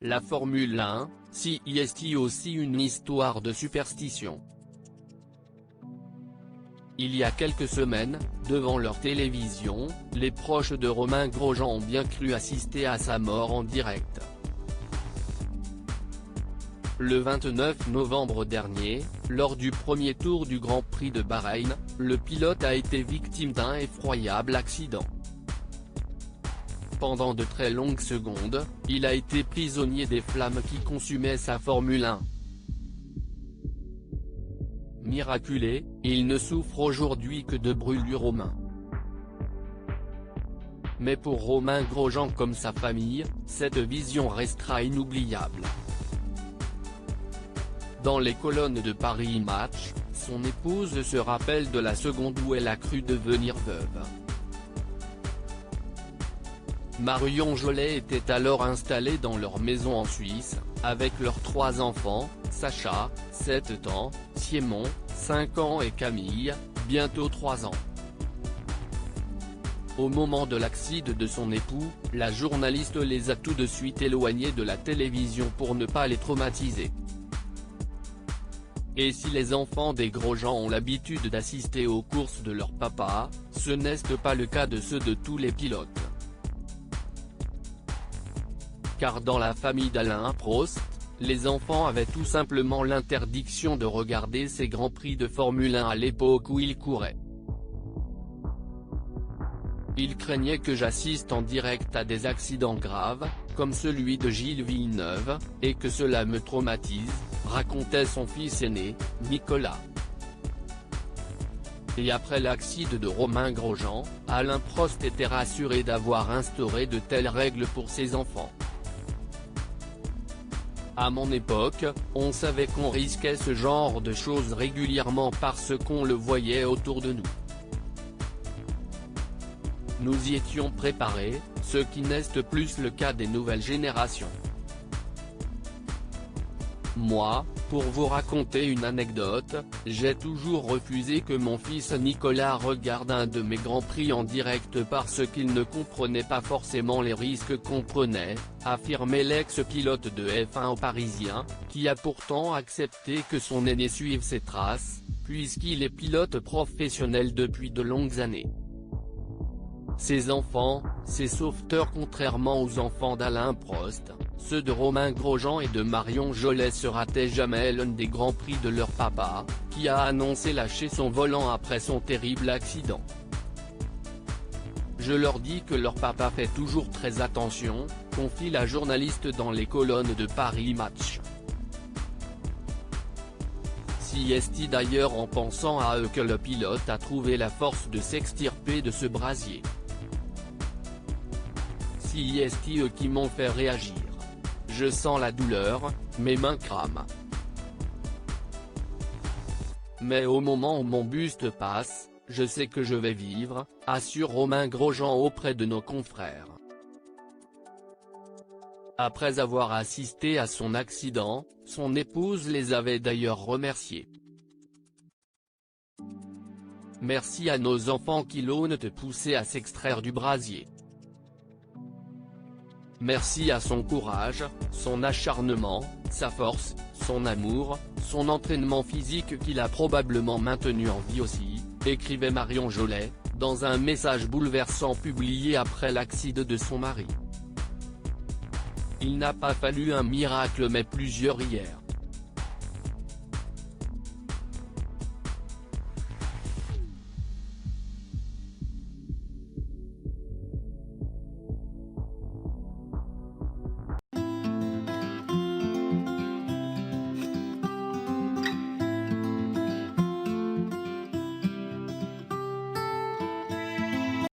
La Formule 1, si est aussi une histoire de superstition. Il y a quelques semaines, devant leur télévision, les proches de Romain Grosjean ont bien cru assister à sa mort en direct. Le 29 novembre dernier, lors du premier tour du Grand Prix de Bahreïn, le pilote a été victime d'un effroyable accident. Pendant de très longues secondes, il a été prisonnier des flammes qui consumaient sa Formule 1. Miraculé, il ne souffre aujourd'hui que de brûlures aux mains. Mais pour Romain Grosjean comme sa famille, cette vision restera inoubliable. Dans les colonnes de Paris Match, son épouse se rappelle de la seconde où elle a cru devenir veuve. Marion Jolet était alors installée dans leur maison en Suisse, avec leurs 3 enfants, Sacha, 7 ans, Simon, 5 ans et Camille, bientôt 3 ans. Au moment de l'accident de son époux, la journaliste les a tout de suite éloignés de la télévision pour ne pas les traumatiser. Et si les enfants des Grosjean ont l'habitude d'assister aux courses de leur papa, ce n'est pas le cas de ceux de tous les pilotes. Car dans la famille d'Alain Prost, les enfants avaient tout simplement l'interdiction de regarder ces grands prix de Formule 1 à l'époque où il courait. Ils craignaient que j'assiste en direct à des accidents graves, comme celui de Gilles Villeneuve, et que cela me traumatise, racontait son fils aîné, Nicolas. Et après l'accident de Romain Grosjean, Alain Prost était rassuré d'avoir instauré de telles règles pour ses enfants. À mon époque, on savait qu'on risquait ce genre de choses régulièrement parce qu'on le voyait autour de nous. Nous y étions préparés, ce qui n'est plus le cas des nouvelles générations. Moi, pour vous raconter une anecdote, j'ai toujours refusé que mon fils Nicolas regarde un de mes grands prix en direct parce qu'il ne comprenait pas forcément les risques qu'on prenait, affirmait l'ex-pilote de F1 parisien, qui a pourtant accepté que son aîné suive ses traces, puisqu'il est pilote professionnel depuis de longues années. Ses enfants, ses sauveteurs contrairement aux enfants d'Alain Prost, ceux de Romain Grosjean et de Marion Jolet se rataient jamais l'un des grands prix de leur papa, qui a annoncé lâcher son volant après son terrible accident. Je leur dis que leur papa fait toujours très attention, confie la journaliste dans les colonnes de Paris Match. Si est d'ailleurs en pensant à eux que le pilote a trouvé la force de s'extirper de ce brasier. Si est eux qui m'ont fait réagir. Je sens la douleur, mes mains crament. Mais au moment où mon buste passe, je sais que je vais vivre, assure Romain Grosjean auprès de nos confrères. Après avoir assisté à son accident, son épouse les avait d'ailleurs remerciés. Merci à nos enfants qui l'ont poussé à s'extraire du brasier. Merci à son courage, son acharnement, sa force, son amour, son entraînement physique qu'il a probablement maintenu en vie aussi, écrivait Marion Jolet, dans un message bouleversant publié après l'accident de son mari. Il n'a pas fallu un miracle mais plusieurs hier.